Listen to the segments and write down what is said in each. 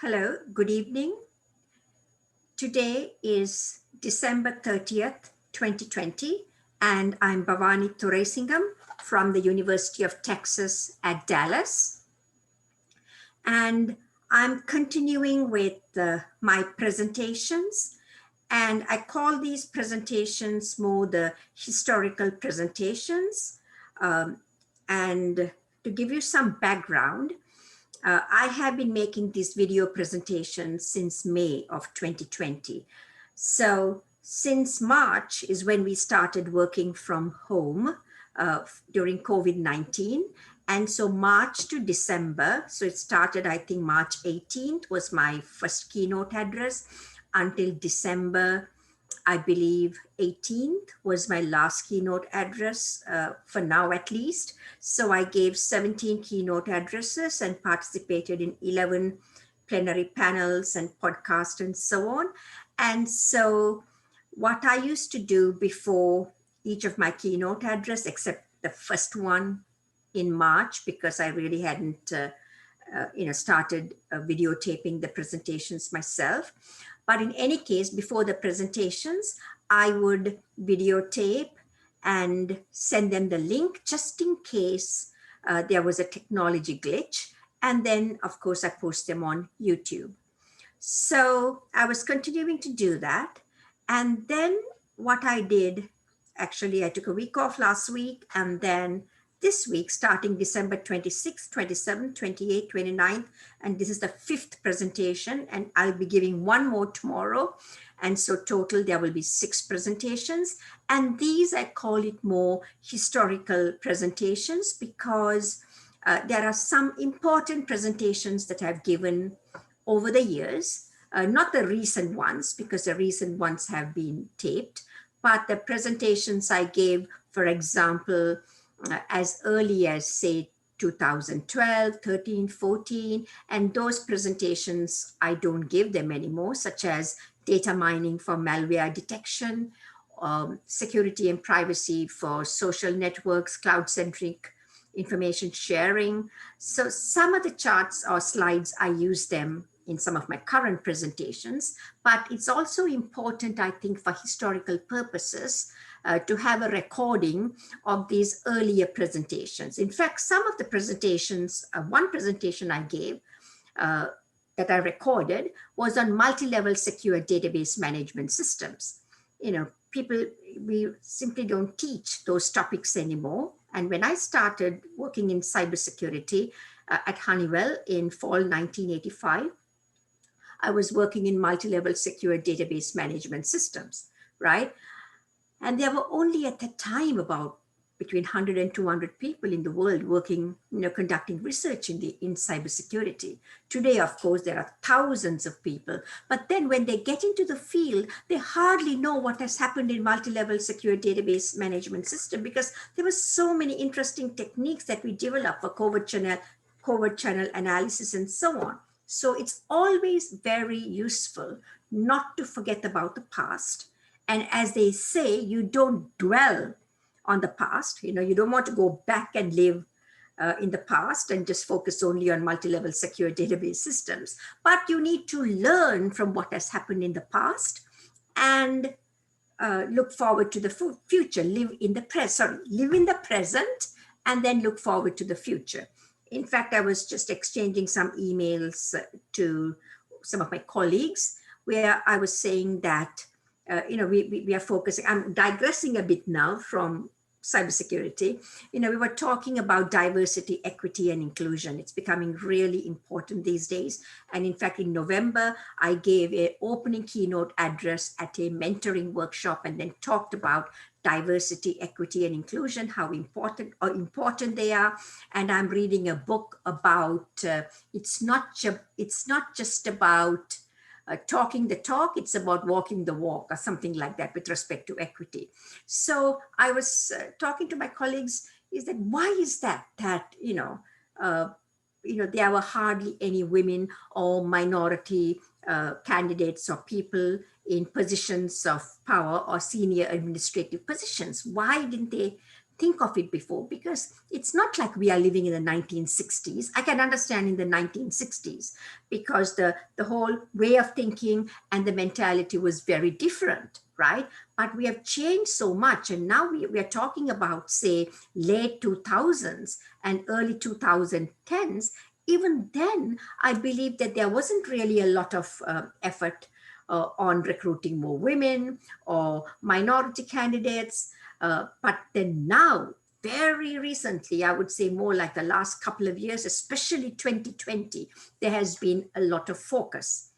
Hello, good evening. Today is December 30th, 2020, and I'm Bhavani Thuresingham from the University of Texas at Dallas. And I'm continuing with my presentations, and I call these presentations more the historical presentations. And to give you some background, I have been making these video presentations since May of 2020. So since March is when we started working from home during COVID-19. And so March to December, so it started, I think March 18th was my first keynote address until December, I believe 18th was my last keynote address for now at least. So I gave 17 keynote addresses and participated in 11 plenary panels and podcasts and so on. And so what I used to do before each of my keynote address, except the first one in March, because I really hadn't started videotaping the presentations myself. But in any case, before the presentations, I would videotape and send them the link just in case there was a technology glitch. And then, of course, I post them on YouTube. So I was continuing to do that. And then what I did, actually, I took a week off last week, and then this week, starting December 26th, 27th, 28th, 29th, and this is the 5th presentation, and I'll be giving one more tomorrow. And so total, there will be 6 presentations. And these, I call it more historical presentations because there are some important presentations that I've given over the years, not the recent ones, because the recent ones have been taped, but the presentations I gave, for example, as early as, say, 2012, 13, 14, and those presentations, I don't give them anymore, such as data mining for malware detection, security and privacy for social networks, cloud-centric information sharing. So some of the charts or slides, I use them in some of my current presentations, but it's also important, I think, for historical purposes, to have a recording of these earlier presentations. In fact, some of the presentations, one presentation I gave that I recorded was on multi-level secure database management systems. People, we simply don't teach those topics anymore. And when I started working in cybersecurity at Honeywell in fall 1985, I was working in multi-level secure database management systems, right? And there were only at that time about between 100 and 200 people in the world working, conducting research in cybersecurity. Today, of course, there are thousands of people. But then when they get into the field, they hardly know what has happened in multi-level secure database management system, because there were so many interesting techniques that we developed for covert channel analysis and so on. So it's always very useful not to forget about the past. And as they say, you don't dwell on the past. You don't want to go back and live in the past and just focus only on multi-level secure database systems. But you need to learn from what has happened in the past and look forward to the future, live in the present and then look forward to the future. In fact, I was just exchanging some emails to some of my colleagues where I was saying that we are focusing, I'm digressing a bit now from cybersecurity. We were talking about diversity, equity, and inclusion. It's becoming really important these days. And in fact, in November, I gave an opening keynote address at a mentoring workshop and then talked about diversity, equity, and inclusion, how important they are. And I'm reading a book about, it's not just about talking the talk, it's about walking the walk or something like that with respect to equity. So I was talking to my colleagues, is that why is that there were hardly any women or minority candidates or people in positions of power or senior administrative positions? Why didn't they think of it before, because it's not like we are living in the 1960s. I can understand in the 1960s because the whole way of thinking and the mentality was very different, right? But we have changed so much. And now we are talking about, say, late 2000s and early 2010s. Even then, I believe that there wasn't really a lot of effort on recruiting more women or minority candidates. But then now, very recently, I would say more like the last couple of years, especially 2020, there has been a lot of focus.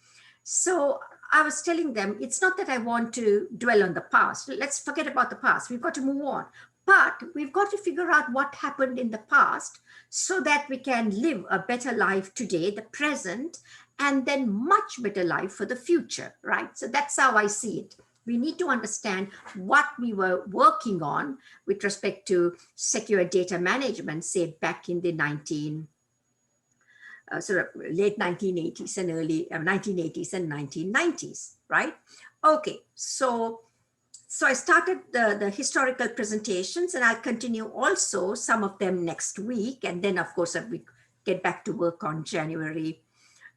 So I was telling them, it's not that I want to dwell on the past. Let's forget about the past. We've got to move on. But we've got to figure out what happened in the past so that we can live a better life today, the present, and then much better life for the future, right? So that's how I see it. We need to understand what we were working on with respect to secure data management, say back in the late 1980s and early 1980s and 1990s, right? Okay, so I started the historical presentations, and I'll continue also some of them next week. And then, of course, we get back to work on January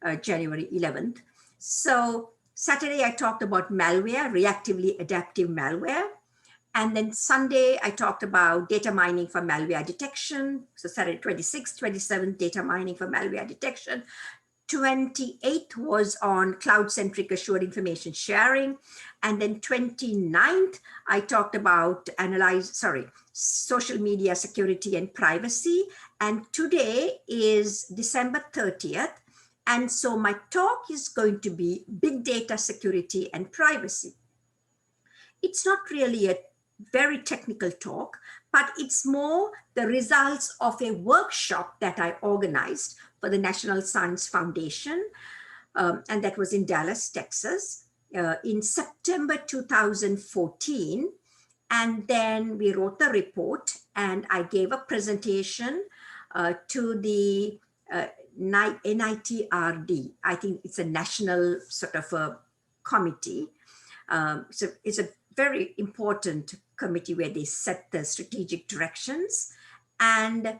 11th. So Saturday, I talked about malware, reactively adaptive malware. And then Sunday, I talked about data mining for malware detection. So Saturday 26th, 27th, data mining for malware detection. 28th was on cloud-centric assured information sharing. And then 29th, I talked about social media security and privacy. And today is December 30th. And so my talk is going to be big data security and privacy. It's not really a very technical talk, but it's more the results of a workshop that I organized for the National Science Foundation, and that was in Dallas, Texas, in September 2014. And then we wrote the report, and I gave a presentation to the NITRD. I think it's a national sort of a committee. So it's a very important committee where they set the strategic directions. And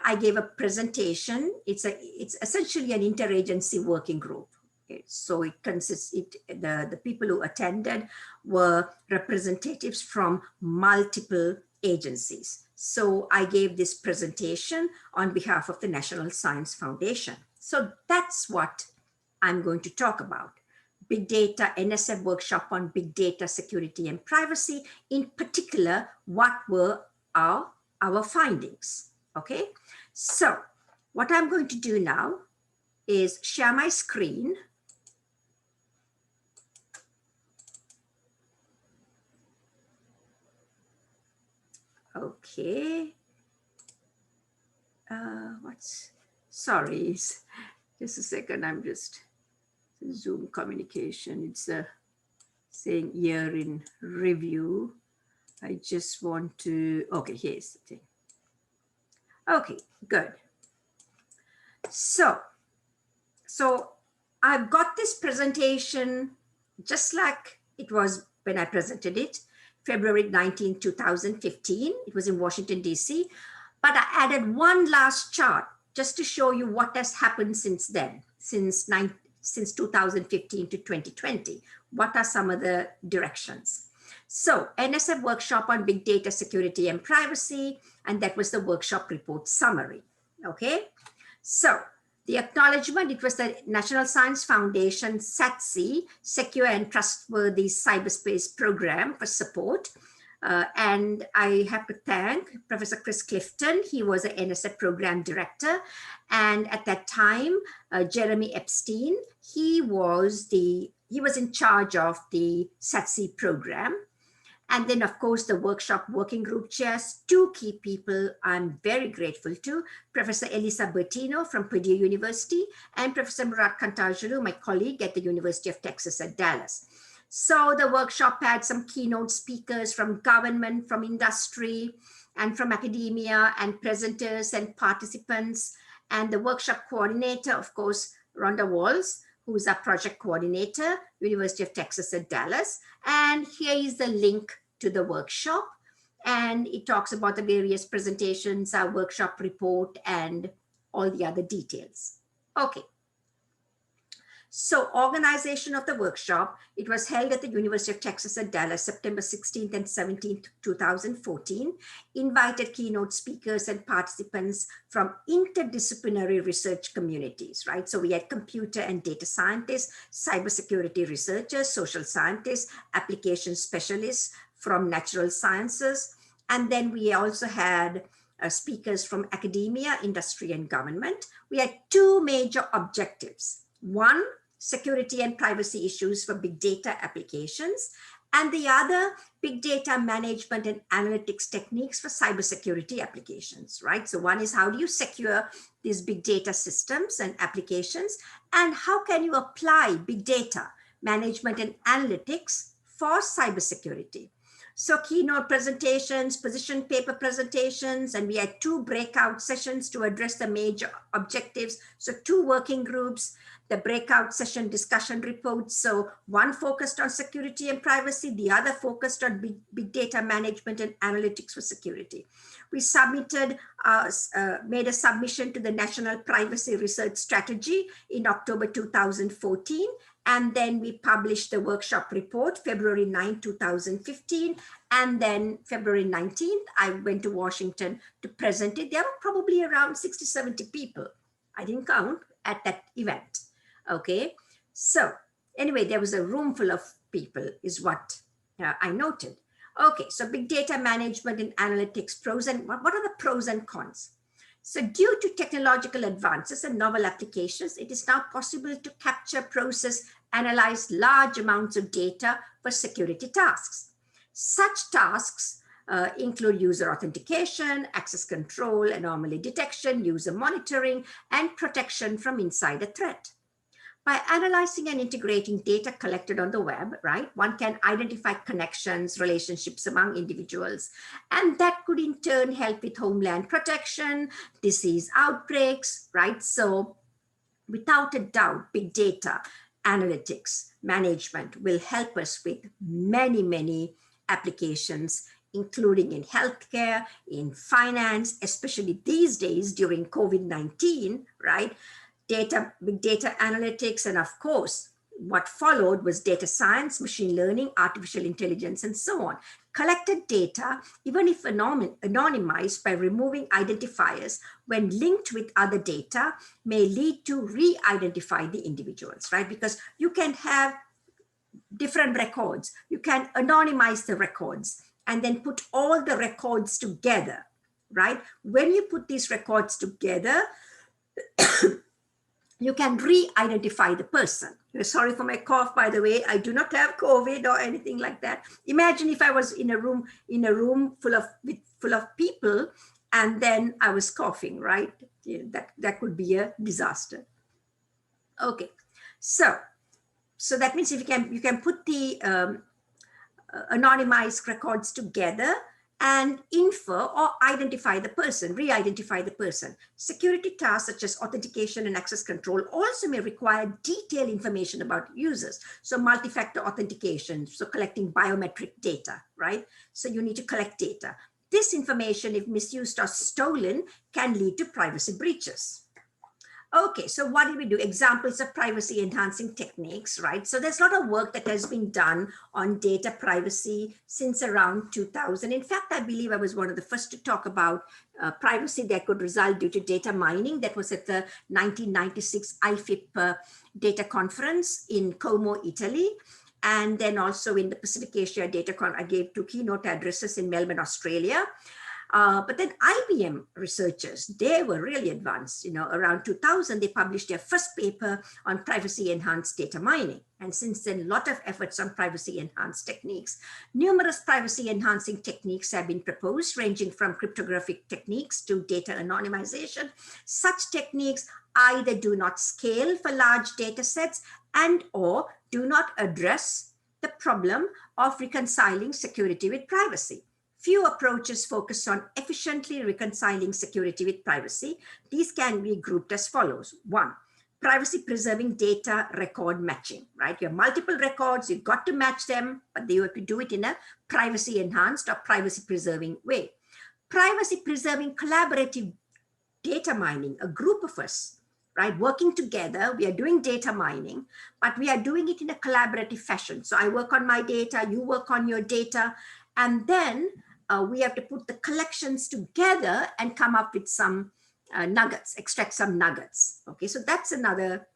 I gave a presentation. It's essentially an interagency working group. Okay, so it consists, the people who attended were representatives from multiple agencies. So I gave this presentation on behalf of the National Science Foundation. So that's what I'm going to talk about. Big data, NSF workshop on big data security and privacy. In particular, what were our findings? Okay, so what I'm going to do now is share my screen. Okay. Sorry, just a second. I'm just Zoom communication. It's saying year in review. I just want to, okay, here's the thing. Okay, good. So I've got this presentation just like it was when I presented it, February 19, 2015. It was in Washington, DC. But I added one last chart just to show you what has happened since then, since 2015 to 2020. What are some of the directions? So NSF workshop on big data security and privacy, and that was the workshop report summary, okay? So the acknowledgement, it was the National Science Foundation, SATC, Secure and Trustworthy Cyberspace Program for support. And I have to thank Professor Chris Clifton. He was an NSF program director. And at that time, Jeremy Epstein, he was in charge of the SATC program. And then, of course, the workshop working group chairs, two key people I'm very grateful to, Professor Elisa Bertino from Purdue University and Professor Murat Kantarjulu, my colleague at the University of Texas at Dallas. So the workshop had some keynote speakers from government, from industry, and from academia, and presenters and participants. And the workshop coordinator, of course, Rhonda Walls, who is our project coordinator, University of Texas at Dallas. And here is the link to the workshop. And it talks about the various presentations, our workshop report, and all the other details. Okay. So organization of the workshop, it was held at the University of Texas at Dallas, September 16th and 17th, 2014, invited keynote speakers and participants from interdisciplinary research communities, right? So we had computer and data scientists, cybersecurity researchers, social scientists, application specialists from natural sciences. And then we also had speakers from academia, industry, and government. We had two major objectives. One, security and privacy issues for big data applications, and the other, big data management and analytics techniques for cybersecurity applications, right? So one is, how do you secure these big data systems and applications, and how can you apply big data management and analytics for cybersecurity? So keynote presentations, position paper presentations, and we had two breakout sessions to address the major objectives. So two working groups, the breakout session discussion reports. So one focused on security and privacy, the other focused on big data management and analytics for security. We submitted, made a submission to the National Privacy Research Strategy in October 2014. And then we published the workshop report, February 9, 2015. And then February 19th, I went to Washington to present it. There were probably around 60, 70 people. I didn't count at that event. Okay. So anyway, there was a room full of people is what I noted. Okay. So big data management and analytics pros, and what are the pros and cons? So due to technological advances and novel applications, it is now possible to capture, process, analyze large amounts of data for security tasks. Such tasks include user authentication, access control, anomaly detection, user monitoring, and protection from insider threat. By analyzing and integrating data collected on the web, right, one can identify connections, relationships among individuals, and that could in turn help with homeland protection, disease outbreaks, right? So without a doubt, big data analytics management will help us with many, many applications, including in healthcare, in finance, especially these days during COVID-19, right? Big data analytics, and of course, what followed was data science, machine learning, artificial intelligence, and so on. Collected data, even if anonymized by removing identifiers when linked with other data, may lead to re-identify the individuals, right? Because you can have different records. You can anonymize the records and then put all the records together, right? When you put these records together, you can re-identify the person. Sorry for my cough, by the way. I do not have COVID or anything like that. Imagine if I was in a room full of people, and then I was coughing, right? That could be a disaster. Okay, so that means if you can put the anonymized records together and infer or identify the person, re-identify the person. Security tasks such as authentication and access control also may require detailed information about users. So multi-factor authentication, so collecting biometric data, right? So you need to collect data. This information, if misused or stolen, can lead to privacy breaches. Okay, so what do we do? Examples of privacy enhancing techniques, right? So there's a lot of work that has been done on data privacy since around 2000. In fact, I believe I was one of the first to talk about privacy that could result due to data mining. That was at the 1996 IFIP data conference in Como, Italy. And then also in the Pacific Asia DataCon, I gave 2 keynote addresses in Melbourne, Australia. But then IBM researchers, they were really advanced. Around 2000, they published their first paper on privacy enhanced data mining. And since then, a lot of efforts on privacy enhanced techniques. Numerous privacy enhancing techniques have been proposed, ranging from cryptographic techniques to data anonymization. Such techniques either do not scale for large data sets and or do not address the problem of reconciling security with privacy. Few approaches focus on efficiently reconciling security with privacy. These can be grouped as follows. 1, privacy preserving data record matching, right? You have multiple records, you've got to match them, but you have to do it in a privacy enhanced or privacy preserving way. Privacy preserving collaborative data mining, a group of us, right, working together. We are doing data mining, but we are doing it in a collaborative fashion. So I work on my data, you work on your data, and then we have to put the collections together and come up with some nuggets, extract some nuggets. Okay, so that's another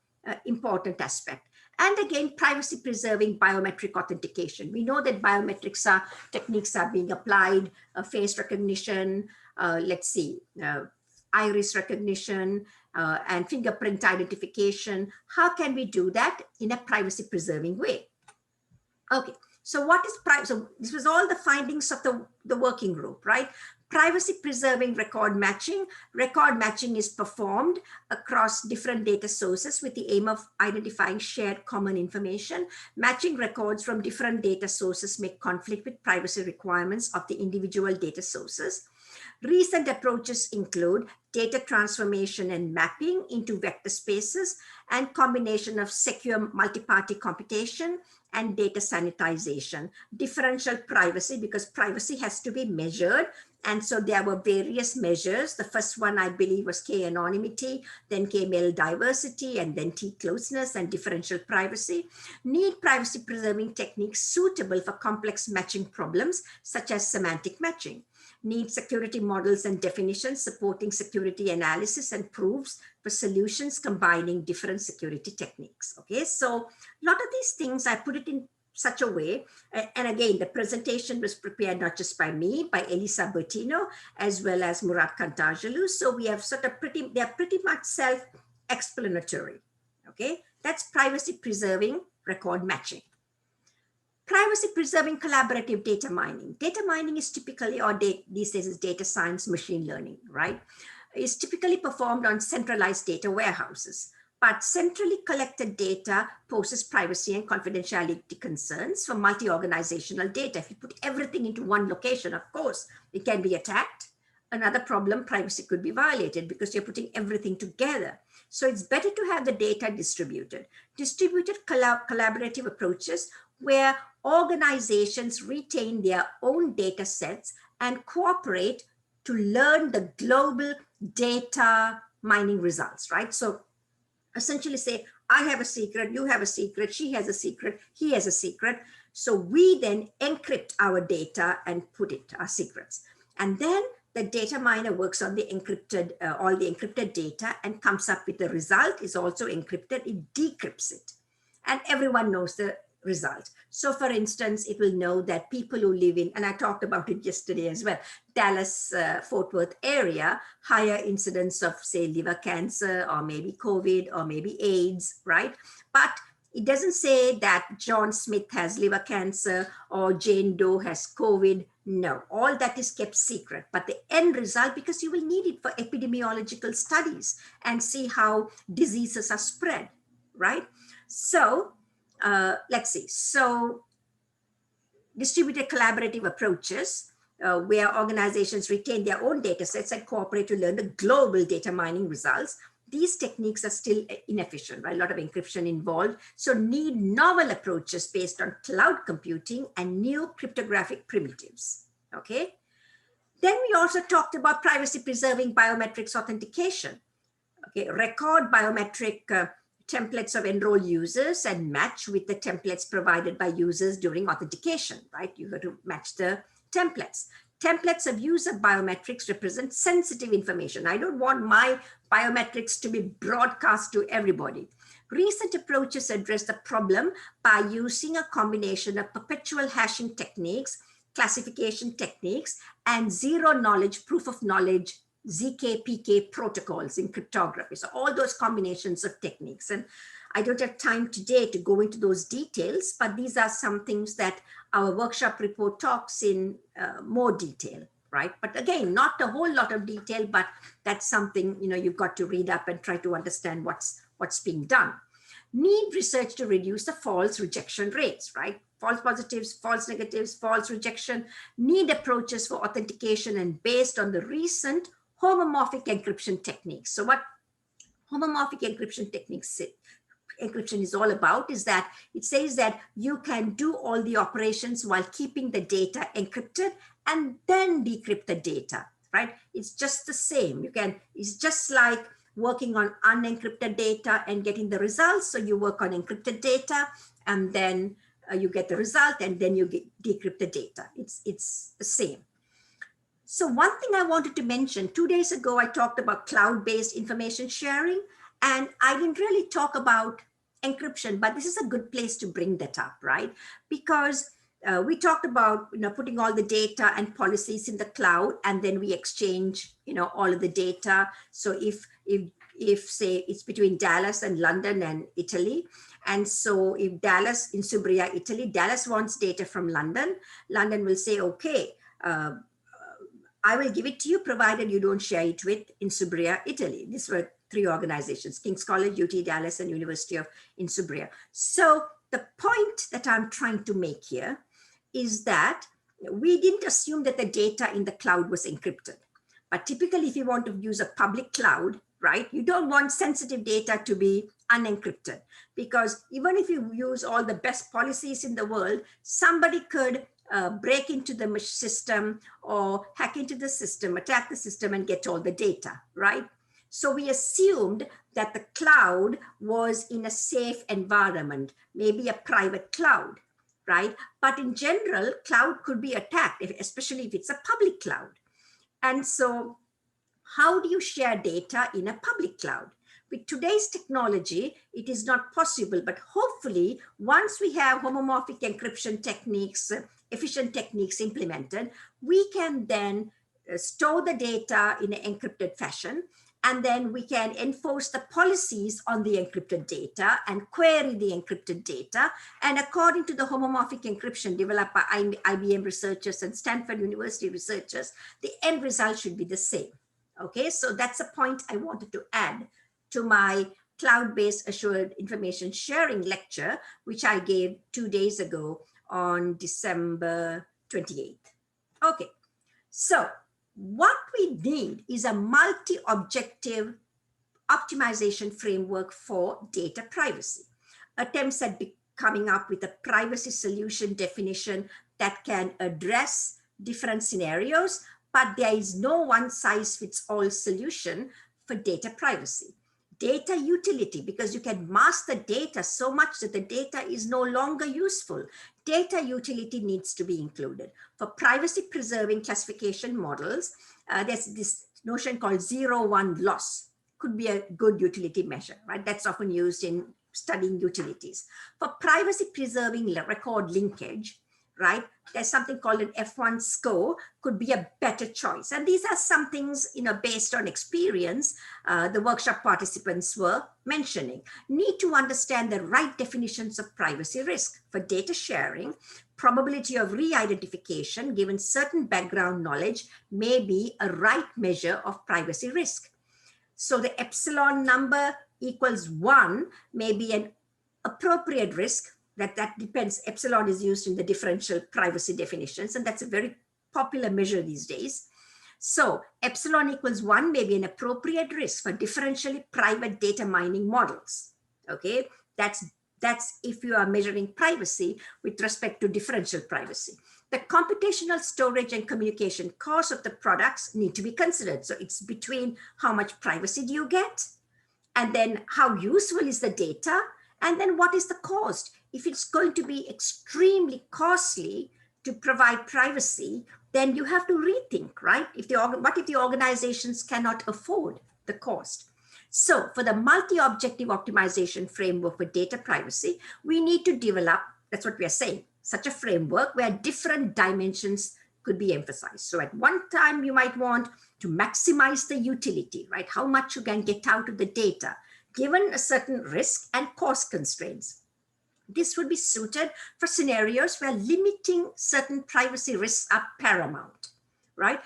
important aspect. And again, privacy preserving biometric authentication. We know that biometrics techniques are being applied, face recognition, let's see, iris recognition, and fingerprint identification. How can we do that in a privacy preserving way? Okay, so what is privacy? So this was all the findings of the working group, right? Privacy preserving record matching. Record matching is performed across different data sources with the aim of identifying shared common information. Matching records from different data sources may conflict with privacy requirements of the individual data sources. Recent approaches include data transformation and mapping into vector spaces and combination of secure multi-party computation and data sanitization. Differential privacy, because privacy has to be measured. And so there were various measures. The first one, I believe, was K anonymity, then came L diversity, and then T closeness and differential privacy. Need privacy preserving techniques suitable for complex matching problems, such as semantic matching. Need security models and definitions supporting security analysis and proofs for solutions combining different security techniques. Okay, so a lot of these things, I put it in such a way, and again, the presentation was prepared not just by me, by Elisa Bertino, as well as Murat Kantarjalu. So we have sort of they're pretty much self-explanatory. Okay, that's privacy preserving record matching. Privacy preserving collaborative data mining. Data mining is typically, or these days is data science, machine learning, right? Is typically performed on centralized data warehouses. But centrally collected data poses privacy and confidentiality concerns for multi-organizational data. If you put everything into one location, of course, it can be attacked. Another problem, privacy could be violated because you're putting everything together. So it's better to have the data distributed. Distributed collaborative approaches where organizations retain their own data sets and cooperate to learn the global data mining results, right? So essentially say, I have a secret, you have a secret, she has a secret, he has a secret. So we then encrypt our data and put it, our secrets. And then the data miner works on the encrypted, all the encrypted data and comes up with the result is also encrypted, it decrypts it. And everyone knows the result. So for instance, it will know that people who live in, and I talked about it yesterday as well, Dallas, Fort Worth area, higher incidence of say liver cancer or maybe COVID or maybe AIDS, right? But it doesn't say that John Smith has liver cancer or Jane Doe has COVID. No, all that is kept secret. But the end result, because you will need it for epidemiological studies and see how diseases are spread, right? So let's see. So distributed collaborative approaches where organizations retain their own data sets and cooperate to learn the global data mining results. These techniques are still inefficient, right? A lot of encryption involved. So need novel approaches based on cloud computing and new cryptographic primitives, okay? Then we also talked about privacy preserving biometrics authentication. Okay, record biometric templates of enrolled users and match with the templates provided by users during authentication, right? You got to match the templates. Templates of user biometrics represent sensitive information. I don't want my biometrics to be broadcast to everybody. Recent approaches address the problem by using a combination of perpetual hashing techniques, classification techniques, and zero knowledge, proof of knowledge, ZK-PK protocols in cryptography. So all those combinations of techniques. And I don't have time today to go into those details, but these are some things that our workshop report talks in more detail, right? But again, not a whole lot of detail, but that's something, you know, you've got to read up and try to understand what's being done. Need research to reduce the false rejection rates, right? False positives, false negatives, false rejection. Need approaches for authentication and based on the recent homomorphic encryption techniques. So what homomorphic encryption techniques encryption is all about is that it says that you can do all the operations while keeping the data encrypted and then decrypt the data, right? It's just the same. It's just like working on unencrypted data and getting the results. So you work on encrypted data and then you get the result and then you decrypt the data. It's the same. So one thing I wanted to mention, 2 days ago, I talked about cloud-based information sharing, and I didn't really talk about encryption, but this is a good place to bring that up, right? Because we talked about putting all the data and policies in the cloud, and then we exchange all of the data. So if say it's between Dallas and London and Italy, and so if Dallas in Subria, Italy, Dallas wants data from London, London will say, okay, I will give it to you provided you don't share it with Insubria, Italy. These were 3 organizations, King's College, UT Dallas, and University of Insubria. So the point that I'm trying to make here is that we didn't assume that the data in the cloud was encrypted. But typically, if you want to use a public cloud, right, you don't want sensitive data to be unencrypted, because even if you use all the best policies in the world, somebody could break into the system or hack into the system, attack the system and get all the data, right? So we assumed that the cloud was in a safe environment, maybe a private cloud, right? But in general, cloud could be attacked, especially if it's a public cloud. And so how do you share data in a public cloud? With today's technology, it is not possible, but hopefully once we have homomorphic encryption techniques, efficient techniques implemented, we can then store the data in an encrypted fashion, and then we can enforce the policies on the encrypted data and query the encrypted data. And according to the homomorphic encryption developed by IBM researchers and Stanford University researchers, the end result should be the same. Okay, so that's a point I wanted to add to my cloud-based assured information sharing lecture, which I gave 2 days ago on December 28th. Okay, so what we need is a multi-objective optimization framework for data privacy. Attempts at coming up with a privacy solution definition that can address different scenarios, but there is no one-size-fits-all solution for data privacy. Data utility, because you can mask the data so much that the data is no longer useful. Data utility needs to be included. For privacy preserving classification models, there's this notion called 0-1 loss, could be a good utility measure, right? That's often used in studying utilities. For privacy preserving record linkage, right, there's something called an F1 score, could be a better choice. And these are some things, based on experience, the workshop participants were mentioning. Need to understand the right definitions of privacy risk. For data sharing, probability of re-identification given certain background knowledge may be a right measure of privacy risk. So the epsilon number equals 1 may be an appropriate risk. That depends. Epsilon is used in the differential privacy definitions, and that's a very popular measure these days. So epsilon equals 1 may be an appropriate risk for differentially private data mining models. Okay, that's if you are measuring privacy with respect to differential privacy. The computational storage and communication costs of the products need to be considered. So it's between how much privacy do you get, and then how useful is the data, and then what is the cost? If it's going to be extremely costly to provide privacy, then you have to rethink, right? What if the organizations cannot afford the cost? So for the multi-objective optimization framework for data privacy, we need to develop, that's what we are saying, such a framework where different dimensions could be emphasized. So at one time, you might want to maximize the utility, right? How much you can get out of the data, given a certain risk and cost constraints. This would be suited for scenarios where limiting certain privacy risks are paramount, right?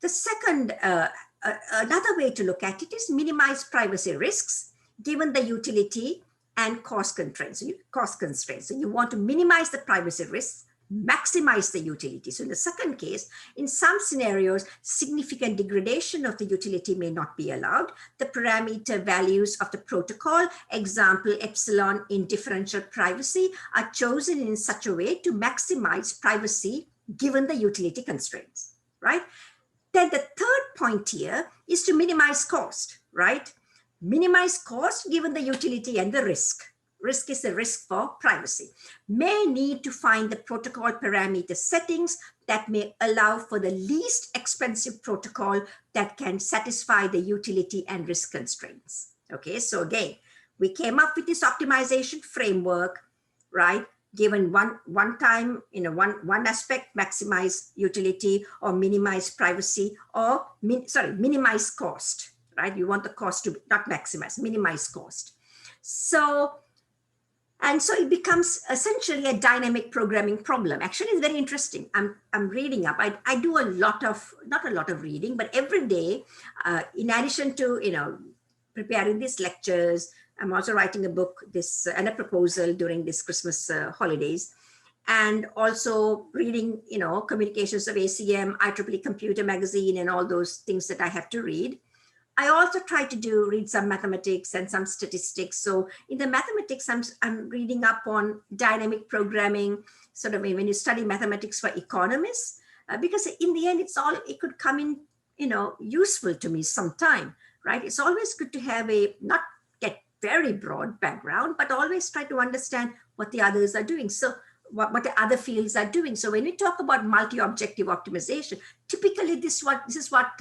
The second, another way to look at it is minimize privacy risks given the utility and cost constraints. So you want to minimize the privacy risks maximize the utility. So in the second case, in some scenarios, significant degradation of the utility may not be allowed. The parameter values of the protocol, example, epsilon in differential privacy, are chosen in such a way to maximize privacy given the utility constraints, right? Then the third point here is to minimize cost, right? Minimize cost given the utility and the risk. Risk is the risk for privacy. May need to find the protocol parameter settings that may allow for the least expensive protocol that can satisfy the utility and risk constraints. Okay, so again, we came up with this optimization framework, right? Given one time, one aspect, maximize utility or minimize privacy, or minimize cost, right? You want the cost to not maximize, minimize cost. And so it becomes essentially a dynamic programming problem. Actually, it's very interesting. I'm reading up. I do not a lot of reading, but every day, in addition to preparing these lectures, I'm also writing a book and a proposal during this Christmas holidays, and also reading communications of ACM, IEEE Computer Magazine, and all those things that I have to read. I also try to read some mathematics and some statistics. So in the mathematics, I'm reading up on dynamic programming, sort of when you study mathematics for economists, because in the end, it could come in, useful to me sometime, right? It's always good to have not get very broad background, but always try to understand what the others are doing. So what the other fields are doing. So when we talk about multi-objective optimization, typically this is what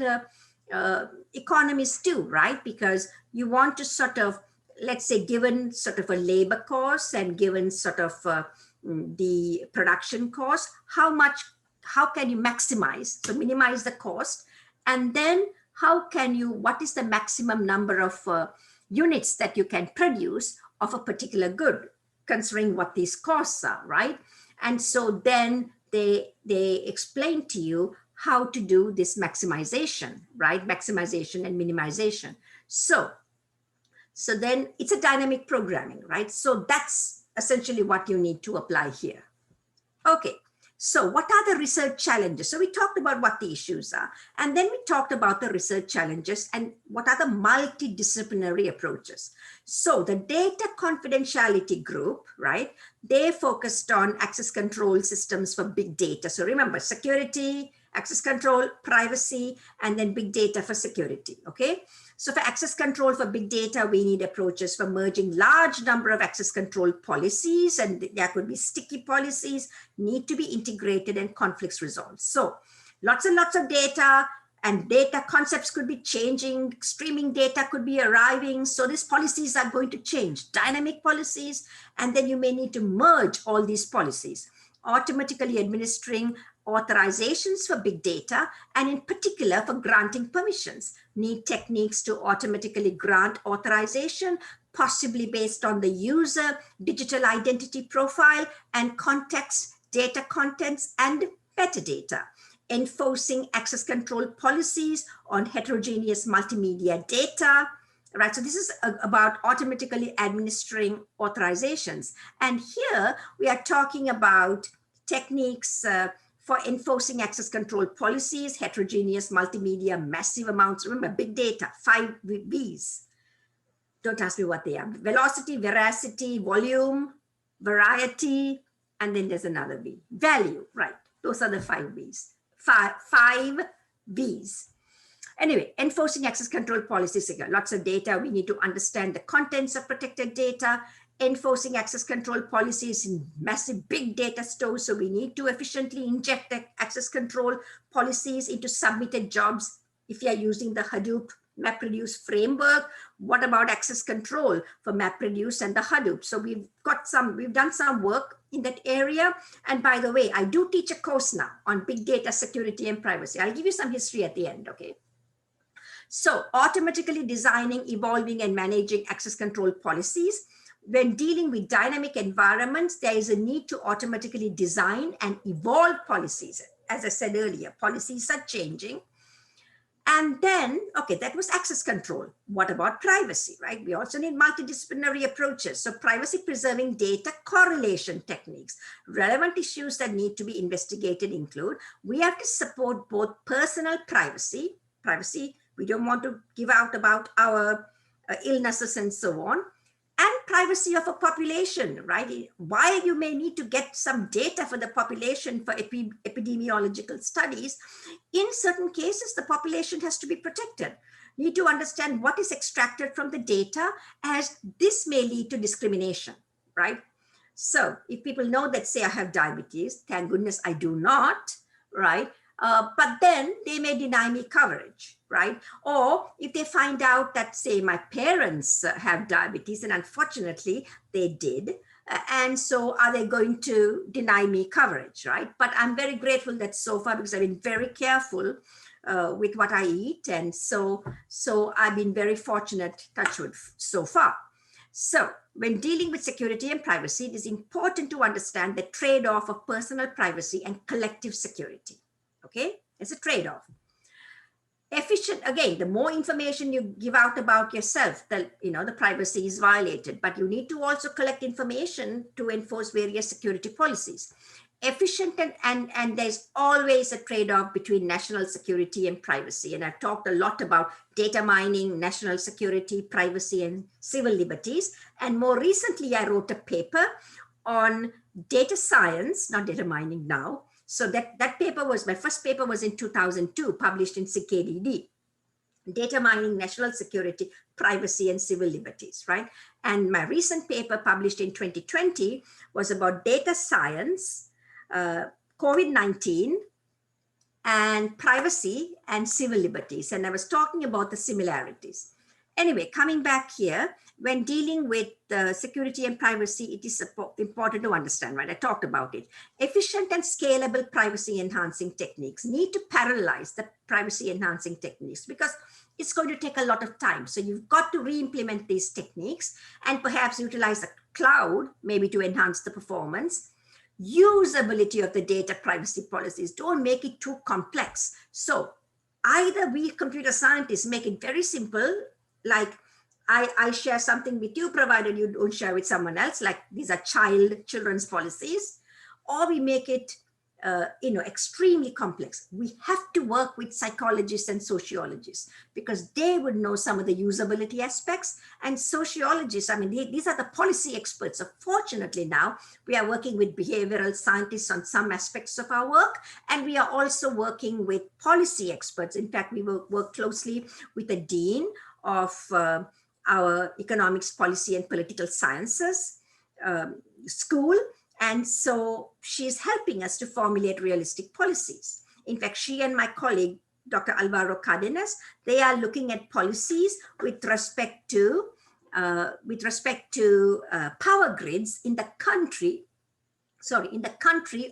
economists do, right? Because you want to sort of, let's say, given sort of a labor cost and given sort of the production cost, how can you maximize, so minimize the cost, and then what is the maximum number of units that you can produce of a particular good, considering what these costs are, right? And so then they explain to you how to do this maximization, right? Maximization and minimization. So then it's a dynamic programming, right? So that's essentially what you need to apply here. Okay, so what are the research challenges? So we talked about what the issues are, and then we talked about the research challenges and what are the multidisciplinary approaches. So the data confidentiality group, right? They focused on access control systems for big data. So remember, security, access control, privacy, and then big data for security, okay? So for access control for big data, we need approaches for merging large number of access control policies, and there could be sticky policies, need to be integrated and conflicts resolved. So lots and lots of data, and data concepts could be changing, streaming data could be arriving, so these policies are going to change, dynamic policies, and then you may need to merge all these policies, automatically administering authorizations for big data, and in particular for granting permissions. Need techniques to automatically grant authorization, possibly based on the user digital identity profile and context, data contents, and metadata. Enforcing access control policies on heterogeneous multimedia data, right? So this is about automatically administering authorizations. And here we are talking about techniques for enforcing access control policies, heterogeneous multimedia, massive amounts. Remember, big data, 5 V's. Don't ask me what they are. Velocity, veracity, volume, variety, and then there's another V. Value, right? Those are the 5 V's. Five V's. Anyway, enforcing access control policies, again, lots of data. We need to understand the contents of protected data. Enforcing access control policies in massive big data stores. So we need to efficiently inject the access control policies into submitted jobs. If you are using the Hadoop MapReduce framework, what about access control for MapReduce and the Hadoop? So we've done some work in that area. And by the way, I do teach a course now on big data security and privacy. I'll give you some history at the end, okay? So automatically designing, evolving, and managing access control policies. When dealing with dynamic environments, there is a need to automatically design and evolve policies. As I said earlier, policies are changing. And then, okay, that was access control. What about privacy, right? We also need multidisciplinary approaches. So privacy preserving data correlation techniques. Relevant issues that need to be investigated include, we have to support both personal privacy, we don't want to give out about our illnesses and so on, and privacy of a population, right? While you may need to get some data for the population for epidemiological studies, in certain cases, the population has to be protected. Need to understand what is extracted from the data, as this may lead to discrimination, right? So if people know that, say I have diabetes, thank goodness I do not, right? But then they may deny me coverage, right? Or if they find out that, say, my parents have diabetes, and unfortunately they did, and so are they going to deny me coverage, right? But I'm very grateful that so far, because I've been very careful with what I eat, and so I've been very fortunate, touch wood, so far. So when dealing with security and privacy, it is important to understand the trade-off of personal privacy and collective security. Okay, it's a trade-off. Efficient, again, the more information you give out about yourself, the privacy is violated, but you need to also collect information to enforce various security policies. Efficient, and there's always a trade-off between national security and privacy. And I've talked a lot about data mining, national security, privacy, and civil liberties. And more recently, I wrote a paper on data science, not data mining now. So that paper was, my first paper was in 2002, published in CKDD. Data mining, national security, privacy, and civil liberties, right? And my recent paper published in 2020 was about data science, COVID-19, and privacy and civil liberties. And I was talking about the similarities. Anyway, coming back here, when dealing with security and privacy, it is important to understand, right? I talked about it. Efficient and scalable privacy enhancing techniques need to parallelize the privacy enhancing techniques, because it's going to take a lot of time. So you've got to re-implement these techniques and perhaps utilize the cloud, maybe to enhance the performance. Usability of the data privacy policies, don't make it too complex. So either we computer scientists make it very simple, like I share something with you, provided you don't share with someone else, like these are children's policies, or we make it extremely complex. We have to work with psychologists and sociologists, because they would know some of the usability aspects, and sociologists, I mean, these are the policy experts. So fortunately now we are working with behavioral scientists on some aspects of our work, and we are also working with policy experts. In fact, we will work closely with the dean of our economics, policy, and political sciences school. And so she's helping us to formulate realistic policies. In fact, she and my colleague, Dr. Alvaro Cardenas, they are looking at policies with respect to power grids in the country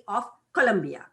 of Colombia.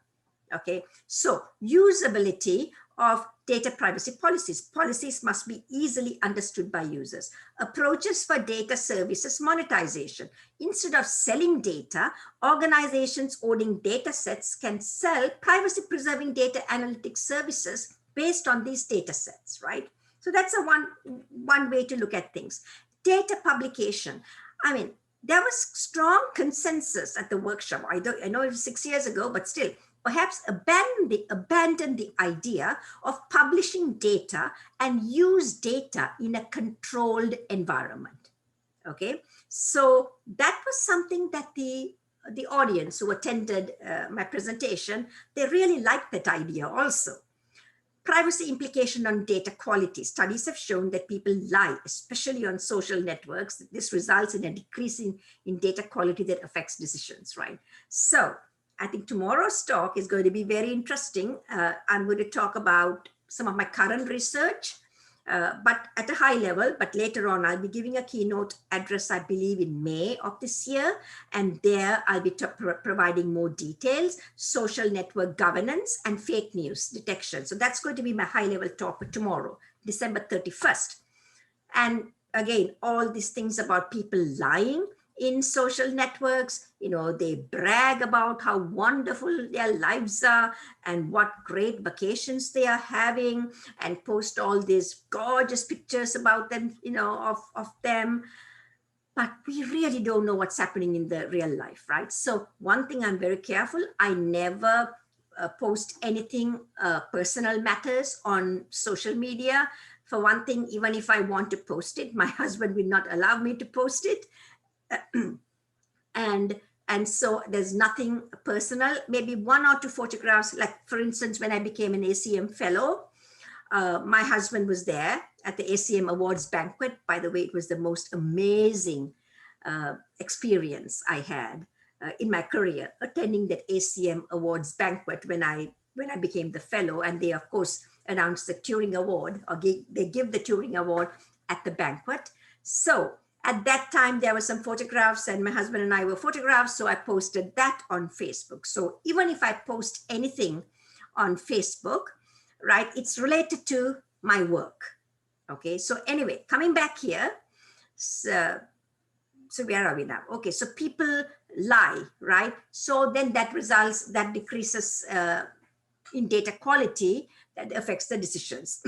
Okay, so usability of data privacy policies. Policies must be easily understood by users. Approaches for data services monetization. Instead of selling data, organizations owning data sets can sell privacy preserving data analytics services based on these data sets, right? So that's one way to look at things. Data publication. I mean, there was strong consensus at the workshop. I know it was 6 years ago, but still, perhaps abandon the idea of publishing data and use data in a controlled environment. Okay, so that was something that the audience who attended my presentation, they really liked that idea also. Privacy implication on data quality. Studies have shown that people lie, especially on social networks. This results in a decrease in data quality that affects decisions, right? So I think tomorrow's talk is going to be very interesting. I'm going to talk about some of my current research, but at a high level. But later on, I'll be giving a keynote address, I believe, in May of this year. And there I'll be providing more details, social network governance and fake news detection. So that's going to be my high level talk for tomorrow, December 31st. And again, all these things about people lying in social networks. They brag about how wonderful their lives are and what great vacations they are having, and post all these gorgeous pictures about them, of them. But we really don't know what's happening in the real life, right? So one thing, I'm very careful. I never post anything personal matters on social media. For one thing, even if I want to post it, my husband will not allow me to post it. And so there's nothing personal, maybe one or two photographs. Like, for instance, when I became an ACM fellow, my husband was there at the ACM Awards banquet. By the way, it was the most amazing experience I had in my career, attending that ACM Awards banquet when I became the fellow. And they, of course, announced the Turing Award, or they give the Turing Award at the banquet. So at that time, there were some photographs, and my husband and I were photographed. So I posted that on Facebook. So even if I post anything on Facebook, right, it's related to my work. Okay, so anyway, coming back here. So where are we now? Okay, so people lie, right? So then that decreases in data quality, that affects the decisions.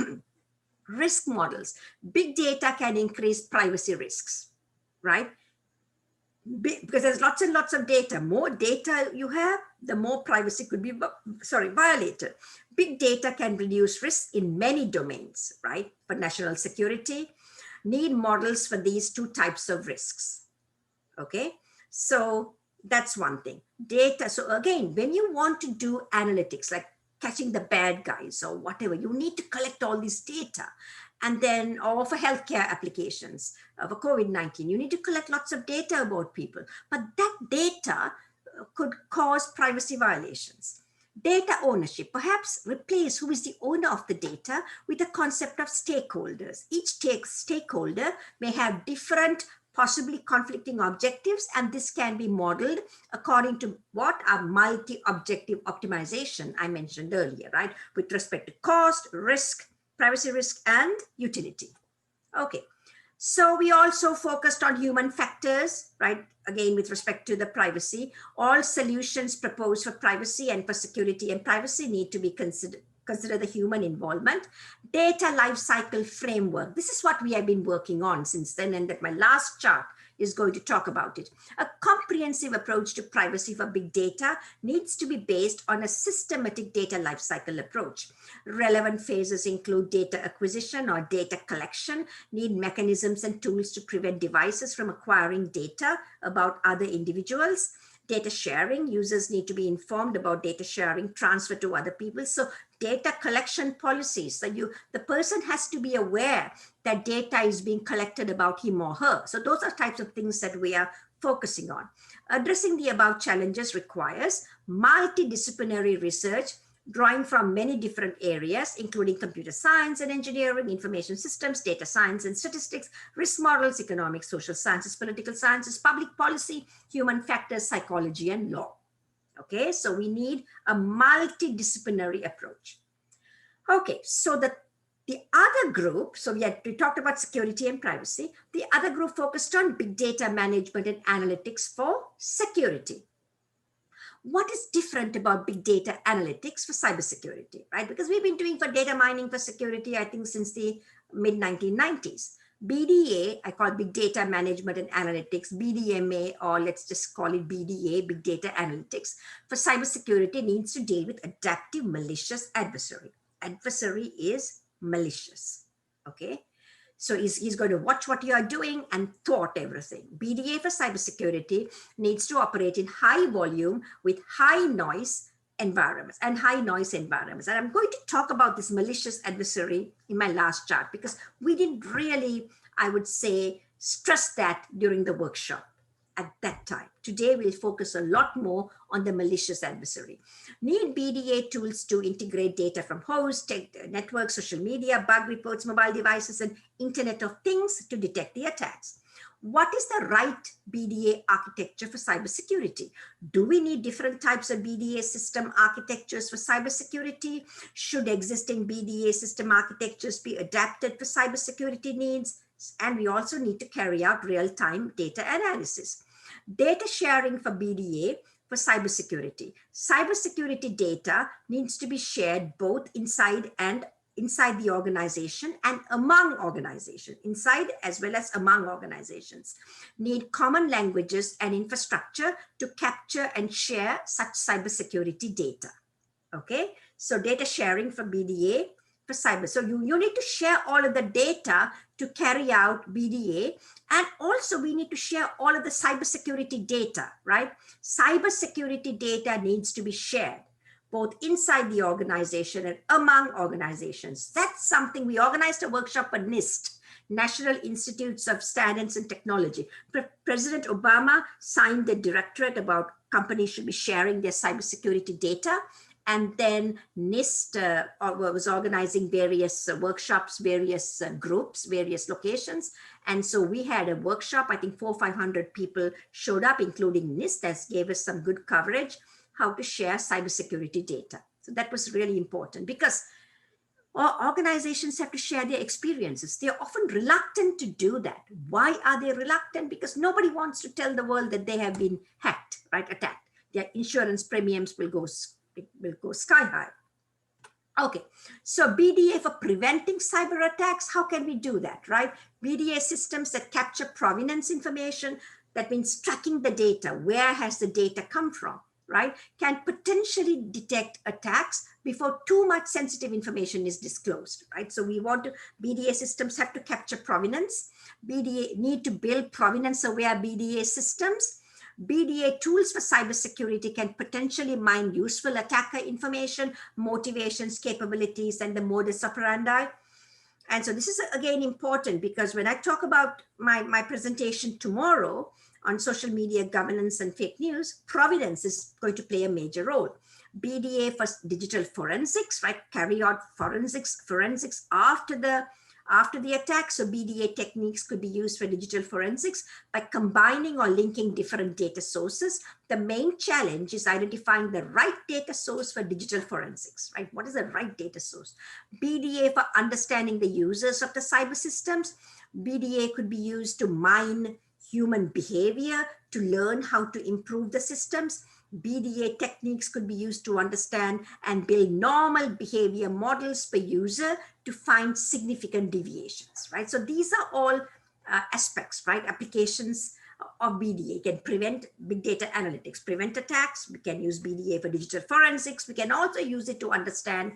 Risk models. Big data can increase privacy risks, right? Because there's lots and lots of data. More data you have, the more privacy could be violated. Big data can reduce risk in many domains, right? For national security, need models for these two types of risks. Okay, so that's one thing. Data. So again, when you want to do analytics, like catching the bad guys or whatever, you need to collect all this data. And then, or for healthcare applications, for COVID-19, you need to collect lots of data about people. But that data could cause privacy violations. Data ownership, perhaps replace who is the owner of the data with the concept of stakeholders. Each stakeholder may have different, possibly conflicting objectives, and this can be modeled according to what are multi-objective optimization I mentioned earlier, right? With respect to cost, risk, privacy risk, and utility. Okay, so we also focused on human factors, right? Again, with respect to the privacy, all solutions proposed for privacy and for security and privacy need to be consider the human involvement. Data lifecycle framework. This is what we have been working on since then, and that my last chart is going to talk about it. A comprehensive approach to privacy for big data needs to be based on a systematic data lifecycle approach. Relevant phases include data acquisition or data collection, need mechanisms and tools to prevent devices from acquiring data about other individuals. Data sharing, users need to be informed about data sharing, transfer to other people. So data collection policies, so the person has to be aware that data is being collected about him or her. So those are types of things that we are focusing on. Addressing the above challenges requires multidisciplinary research, drawing from many different areas, including computer science and engineering, information systems, data science and statistics, risk models, economics, social sciences, political sciences, public policy, human factors, psychology, and law. Okay, so we need a multidisciplinary approach. Okay, so the other group, so we talked about security and privacy. The other group focused on big data management and analytics for security. What is different about big data analytics for cybersecurity, right? Because we've been doing for data mining for security, I think, since the mid-1990s. BDA, I call Big Data Management and Analytics, BDMA, or let's just call it BDA, Big Data Analytics, for cybersecurity needs to deal with adaptive malicious adversary. Adversary is malicious, okay? So he's going to watch what you are doing and thwart everything. BDA for cybersecurity needs to operate in high volume with high noise environments and high noise environments. And I'm going to talk about this malicious adversary in my last chart because we didn't really, I would say, stress that during the workshop at that time. Today, we'll focus a lot more on the malicious adversary. Need BDA tools to integrate data from hosts, networks, social media, bug reports, mobile devices, and Internet of Things to detect the attacks. What is the right BDA architecture for cybersecurity? Do we need different types of BDA system architectures for cybersecurity? Should existing BDA system architectures be adapted for cybersecurity needs? And we also need to carry out real-time data analysis. Data sharing for BDA for cybersecurity. Cybersecurity data needs to be shared both inside the organization and among organizations, inside as well as among organizations. Need common languages and infrastructure to capture and share such cybersecurity data. Okay, so data sharing for BDA for cyber. So you need to share all of the data to carry out BDA, and also we need to share all of the cybersecurity data, right? Cybersecurity data needs to be shared both inside the organization and among organizations. That's something we organized a workshop at NIST, National Institutes of Standards and Technology. President Obama signed the directorate about companies should be sharing their cybersecurity data. And then NIST was organizing various workshops, various groups, various locations. And so we had a workshop, I think 400 or 500 people showed up, including NIST, that gave us some good coverage, how to share cybersecurity data. So that was really important because organizations have to share their experiences. They're often reluctant to do that. Why are they reluctant? Because nobody wants to tell the world that they have been hacked, right, attacked. Their insurance premiums will go sky high. Okay, so BDA for preventing cyber attacks, how can we do that, right? BDA systems that capture provenance information, that means tracking the data, where has the data come from, right? Can potentially detect attacks before too much sensitive information is disclosed, right? So we want to, BDA systems have to capture provenance. BDA need to build provenance-aware BDA systems. BDA tools for cybersecurity can potentially mine useful attacker information, motivations, capabilities, and the modus operandi. And so this is again important because when I talk about my presentation tomorrow on social media governance and fake news, provenance is going to play a major role. BDA for digital forensics, right? Carry out forensics after the attack. So BDA techniques could be used for digital forensics by combining or linking different data sources. The main challenge is identifying the right data source for digital forensics, right? What is the right data source? BDA for understanding the users of the cyber systems. BDA could be used to mine human behavior to learn how to improve the systems. BDA techniques could be used to understand and build normal behavior models per user to find significant deviations, right? So these are all aspects, right? Applications of BDA can prevent big data analytics, prevent attacks. We can use BDA for digital forensics. We can also use it to understand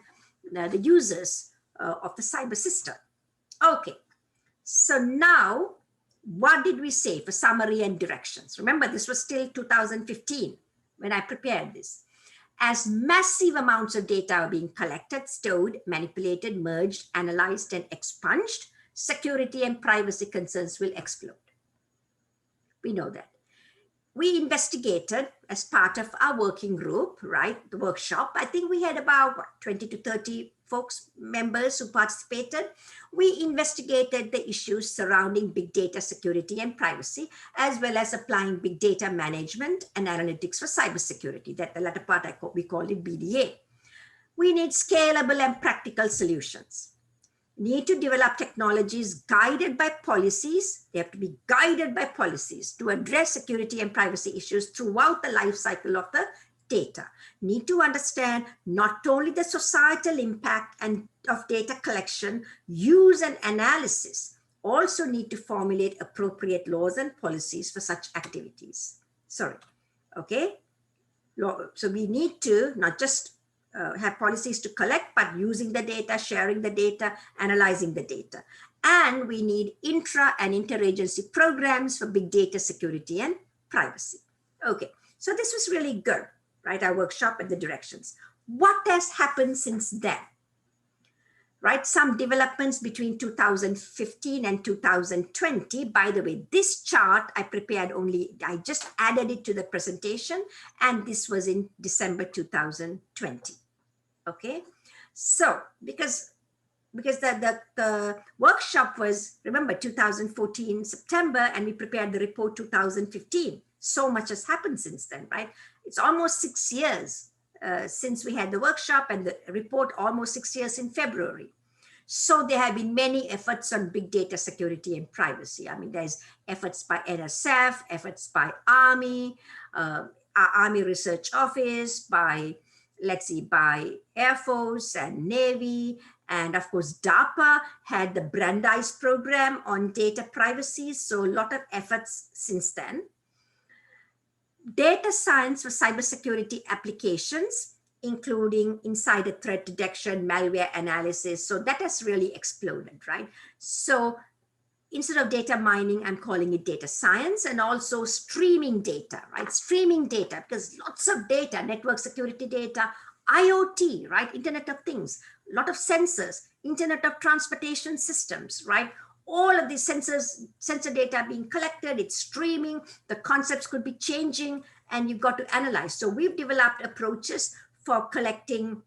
the users of the cyber system. Okay, so now what did we say for summary and directions? Remember, this was still 2015 when I prepared this. As massive amounts of data are being collected, stored, manipulated, merged, analyzed, and expunged, security and privacy concerns will explode. We know that. We investigated as part of our working group, right, the workshop. I think we had about 20 to 30 folks, members who participated. We investigated the issues surrounding big data security and privacy, as well as applying big data management and analytics for cybersecurity. That the latter part, we call it BDA. We need scalable and practical solutions. Need to develop technologies guided by policies. They have to be guided by policies to address security and privacy issues throughout the life cycle of the data. Need to understand not only the societal impact and of data collection, use, and analysis, also need to formulate appropriate laws and policies for such activities. Sorry, okay? So we need to not just have policies to collect, but using the data, sharing the data, analyzing the data. And we need intra and interagency programs for big data security and privacy. Okay, so this was really good, right? Our workshop and the directions. What has happened since then? Right, some developments between 2015 and 2020. By the way, this chart I prepared only, I just added it to the presentation, and this was in December 2020. Okay, so because the workshop was, remember, 2014 September, and we prepared the report 2015. So much has happened since then, right? It's almost 6 years since we had the workshop, and the report almost 6 years in February. So there have been many efforts on big data security and privacy. I mean, there's efforts by NSF, efforts by Army, Army Research Office, by, let's see, by Air Force and Navy. And of course, DARPA had the Brandeis program on data privacy. So a lot of efforts since then. Data science for cybersecurity applications, including insider threat detection, malware analysis. So that has really exploded, right? So instead of data mining, I'm calling it data science, and also streaming data, right? Streaming data, because lots of data, network security data, IoT, right? Internet of Things, a lot of sensors, Internet of Transportation Systems, right? All of these sensor data being collected, it's streaming, the concepts could be changing, and you've got to analyze. So we've developed approaches for collecting,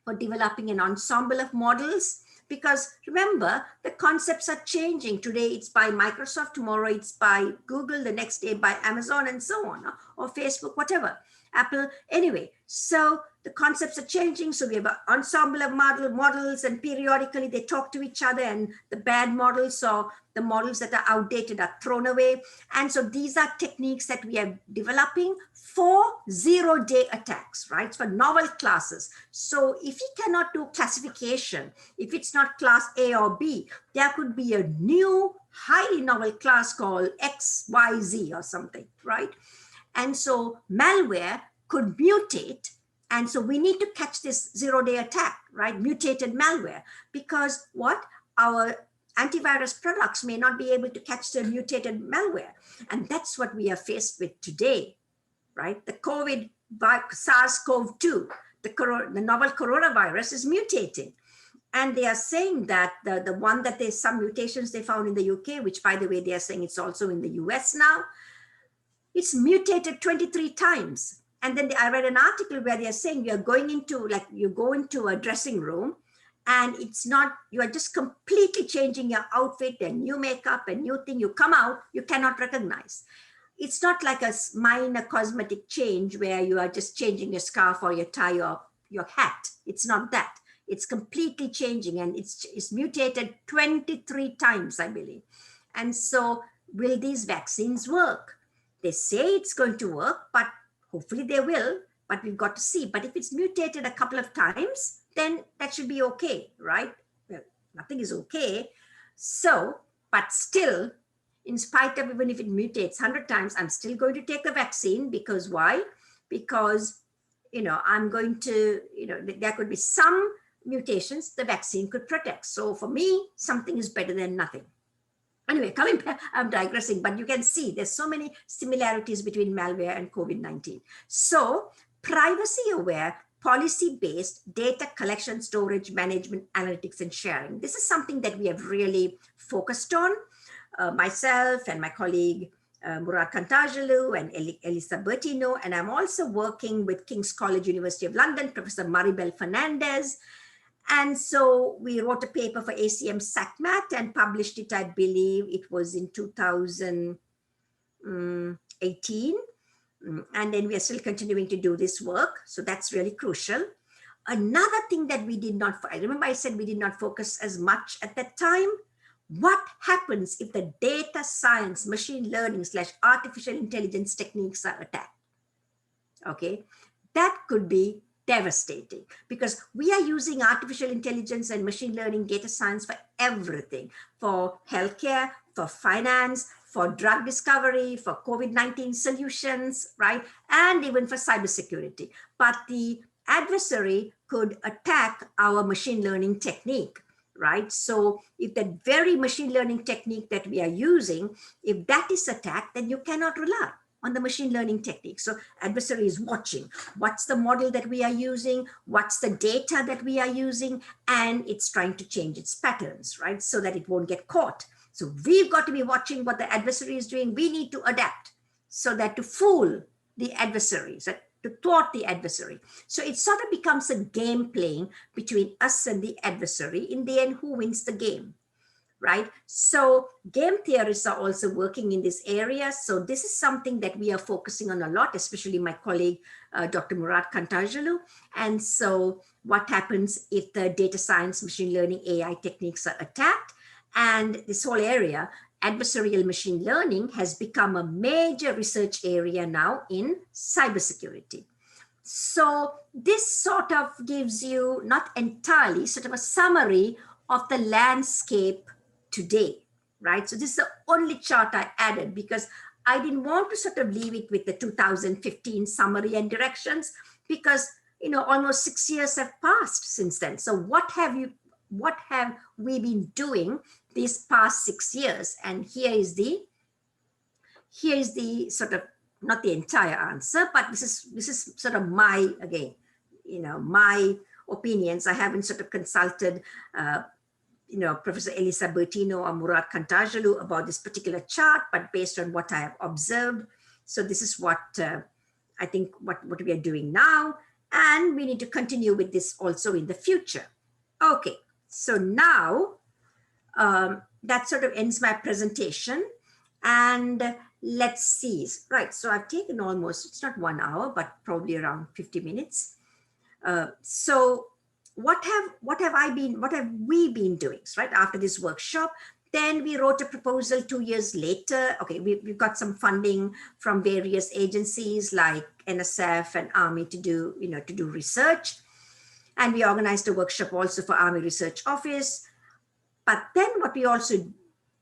for developing an ensemble of models, because remember, the concepts are changing. Today it's by Microsoft, tomorrow it's by Google, the next day by Amazon, and so on, or Facebook, whatever, Apple. Anyway, so the concepts are changing. So we have an ensemble of models, and periodically they talk to each other, and the bad models or the models that are outdated are thrown away. And so these are techniques that we are developing for zero-day attacks, right? For novel classes. So if you cannot do classification, if it's not class A or B, there could be a new highly novel class called XYZ or something, right? And so malware could mutate. And so we need to catch this zero-day attack, right? Mutated malware, because what? Our antivirus products may not be able to catch the mutated malware. And that's what we are faced with today, right? The COVID, SARS-CoV-2, the novel coronavirus is mutating. And they are saying that the one that there's some mutations they found in the UK, which by the way, they are saying it's also in the US now, it's mutated 23 times. And then I read an article where they're saying you're going into, like, you go into a dressing room and it's not, you are just completely changing your outfit and new makeup and new thing. You come out, you cannot recognize. It's not like a minor cosmetic change where you are just changing your scarf or your tie or your hat. It's not that. It's completely changing, and it's mutated 23 times, I believe. And so will these vaccines work? They say it's going to work, but hopefully they will, but we've got to see. But if it's mutated a couple of times, then that should be okay, right? Well, nothing is okay. So, but still, in spite of, even if it mutates 100 times, I'm still going to take the vaccine. Because why? Because, I'm going to, there could be some mutations the vaccine could protect. So for me, something is better than nothing. Anyway, coming back, I'm digressing, but you can see there's so many similarities between malware and COVID-19. So privacy-aware, policy-based data collection, storage, management, analytics, and sharing. This is something that we have really focused on. Myself and my colleague, Murad Kantajalu and Elisa Bertino, and I'm also working with King's College, University of London, Professor Maribel Fernandez. And so we wrote a paper for ACM SACMAT and published it, I believe it was in 2018. And then we are still continuing to do this work. So that's really crucial. Another thing that we did not, I remember I said we did not focus as much at that time. What happens if the data science, machine learning / artificial intelligence techniques are attacked? Okay, that could be devastating, because we are using artificial intelligence and machine learning, data science for everything, for healthcare, for finance, for drug discovery, for COVID-19 solutions, right? And even for cybersecurity. But the adversary could attack our machine learning technique, right? So if that very machine learning technique that we are using, if that is attacked, then you cannot rely on the machine learning technique. So adversary is watching. What's the model that we are using? What's the data that we are using? And it's trying to change its patterns, right? So that it won't get caught. So we've got to be watching what the adversary is doing. We need to adapt so that to fool the adversary, so to thwart the adversary. So it sort of becomes a game playing between us and the adversary. In the end, who wins the game? right? So game theorists are also working in this area. So this is something that we are focusing on a lot, especially my colleague, Dr. Murad Kantarjalu. And so what happens if the data science, machine learning, AI techniques are attacked? And this whole area, adversarial machine learning, has become a major research area now in cybersecurity. So this sort of gives you, not entirely, sort of a summary of the landscape today, right? So this is the only chart I added because I didn't want to sort of leave it with the 2015 summary and directions, because almost 6 years have passed since then. So what have we been doing these past 6 years? And here is the sort of, not the entire answer, but this is sort of my, again, my opinions. I haven't sort of consulted Professor Elisa Bertino or Murad Kantarjalu about this particular chart, but based on what I have observed. So this is what I think what we are doing now, and we need to continue with this also in the future. Okay, so now that sort of ends my presentation, and let's see. Right, so I've taken almost, it's not 1 hour, but probably around 50 minutes. So what have we been doing, right? After this workshop, then we wrote a proposal 2 years later. Okay, we've got some funding from various agencies like NSF and Army to do, to do research. And we organized a workshop also for Army Research Office. But then what we also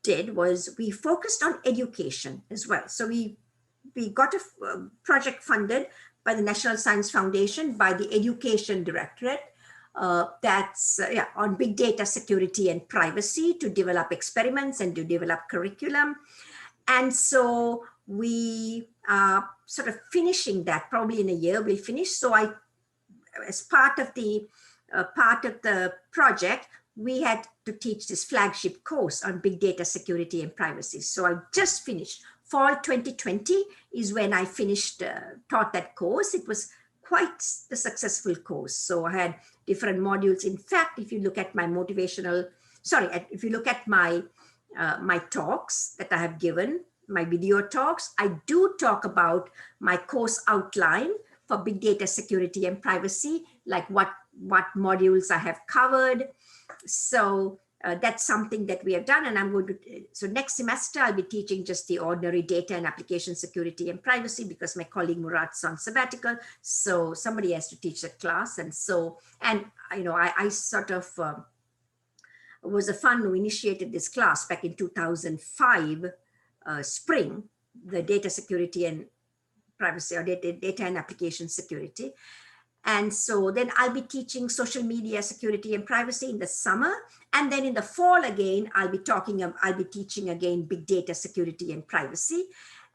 did was we focused on education as well. So we got a project funded by the National Science Foundation, by the Education Directorate, that's on big data security and privacy, to develop experiments and to develop curriculum. And so we are sort of finishing that, probably in a year we'll finish. So as part of the project, we had to teach this flagship course on big data security and privacy. So I just finished. Fall 2020 is when I finished, taught that course. It was quite a successful course. So I had different modules. In fact, if you look at my if you look at my my talks that I have given, my video talks, I do talk about my course outline for big data security and privacy, like what modules I have covered. So that's something that we have done, and I'm going to, so next semester I'll be teaching just the ordinary data and application security and privacy, because my colleague Murad's on sabbatical, so somebody has to teach that class. And so, and I sort of was a fun who initiated this class back in 2005 spring, the data security and privacy, or data and application security. And so then I'll be teaching social media security and privacy in the summer. And then in the fall again, I'll be teaching again big data security and privacy.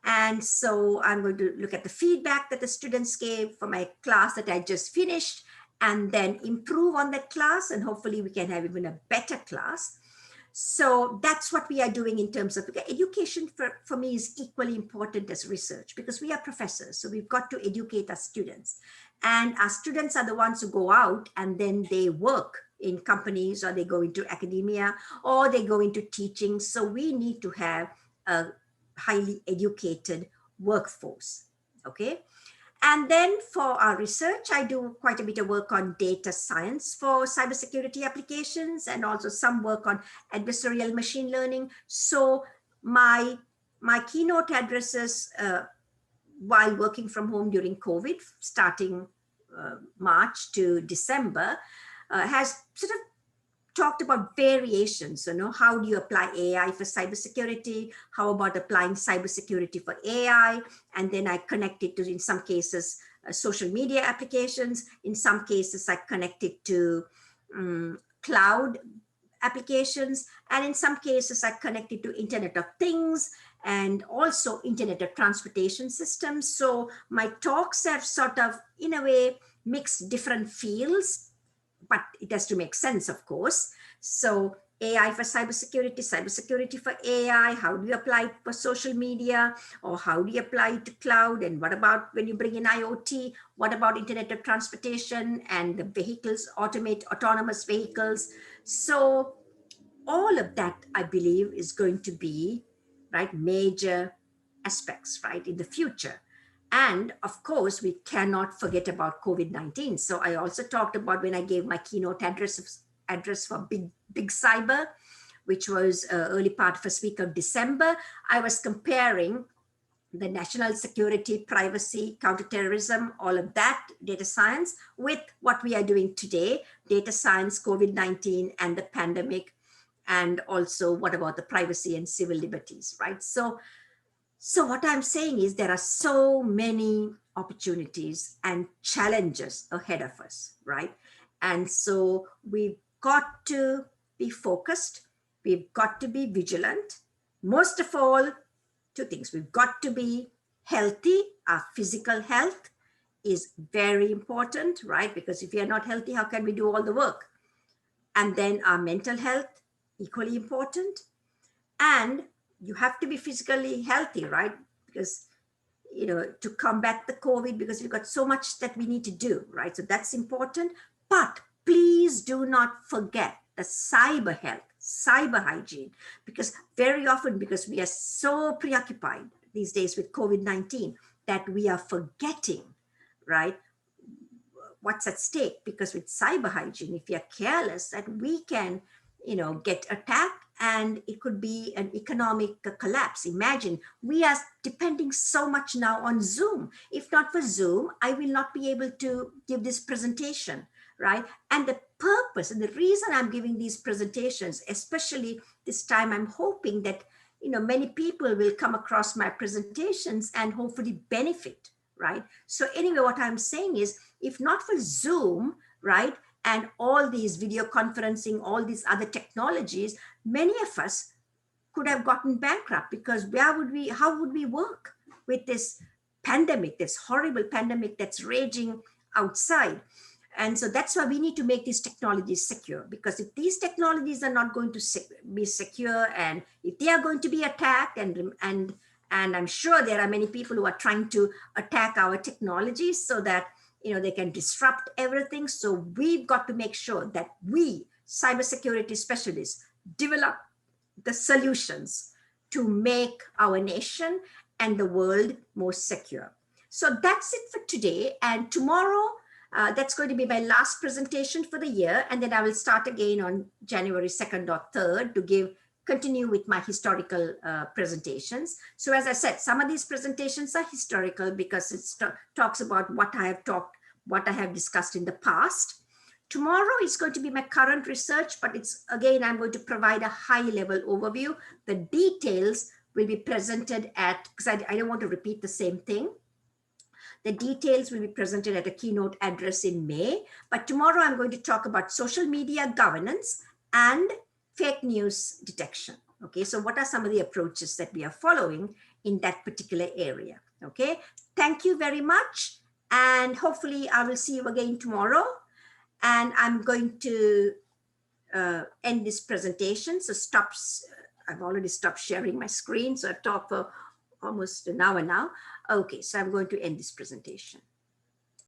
And so I'm going to look at the feedback that the students gave for my class that I just finished, and then improve on that class. And hopefully we can have even a better class. So that's what we are doing in terms of education. For me is equally important as research, because we are professors. So we've got to educate our students. And our students are the ones who go out and then they work in companies, or they go into academia, or they go into teaching. So we need to have a highly educated workforce, okay? And then for our research, I do quite a bit of work on data science for cybersecurity applications, and also some work on adversarial machine learning. So my keynote addresses while working from home during COVID, starting March to December, has sort of talked about variations. How do you apply AI for cybersecurity? How about applying cybersecurity for AI? And then I connect it to, in some cases, social media applications. In some cases, I connect it to cloud applications. And in some cases, I connect it to Internet of Things, and also Internet of Transportation Systems. So my talks have sort of, in a way, mixed different fields, but it has to make sense, of course. So AI for cybersecurity, cybersecurity for AI, how do you apply it for social media, or how do you apply it to cloud? And what about when you bring in IoT? What about Internet of Transportation and the vehicles, autonomous vehicles? So all of that, I believe, is going to be, right, major aspects, right, in the future. And of course, we cannot forget about COVID-19. So I also talked about when I gave my keynote address for Big Cyber, which was early part first week of December. I was comparing the national security, privacy, counterterrorism, all of that, data science, with what we are doing today, data science, COVID-19, and the pandemic, and also what about the privacy and civil liberties, right? So what I'm saying is there are so many opportunities and challenges ahead of us, right? And so we've got to be focused. We've got to be vigilant. Most of all, two things. We've got to be healthy. Our physical health is very important, right? Because if we are not healthy, how can we do all the work? And then our mental health, equally important. And you have to be physically healthy, right? Because, you know, to combat the COVID, because we've got so much that we need to do, right? So that's important. But please do not forget the cyber health, cyber hygiene, because very often, because we are so preoccupied these days with COVID-19, that we are forgetting, right, what's at stake. Because with cyber hygiene, if we are careless, that we can, you know, get attacked, and it could be an economic collapse. Imagine, we are depending so much now on Zoom. If not for Zoom, I will not be able to give this presentation, right? And the purpose and the reason I'm giving these presentations, especially this time, I'm hoping that, you know, many people will come across my presentations and hopefully benefit, right? So anyway, what I'm saying is, if not for Zoom, right, and all these video conferencing, all these other technologies, many of us could have gotten bankrupt, because how would we work with this pandemic, this horrible pandemic that's raging outside? And so that's why we need to make these technologies secure, because if these technologies are not going to be secure, and if they are going to be attacked, and I'm sure there are many people who are trying to attack our technologies so that, you know, they can disrupt everything. So we've got to make sure that we, cybersecurity specialists, develop the solutions to make our nation and the world more secure. So that's it for today. And tomorrow, that's going to be my last presentation for the year. And then I will start again on January 2nd or 3rd to continue with my historical presentations. So as I said, some of these presentations are historical because it talks about what I have discussed in the past. Tomorrow is going to be my current research, but it's, again, I'm going to provide a high level overview. The details will be presented because I don't want to repeat the same thing. The details will be presented at a keynote address in May, but tomorrow I'm going to talk about social media governance and fake news detection. Okay, so what are some of the approaches that we are following in that particular area? Okay, thank you very much. And hopefully I will see you again tomorrow. And I'm going to end this presentation. So I've already stopped sharing my screen. So I've talked for almost an hour now. Okay, so I'm going to end this presentation.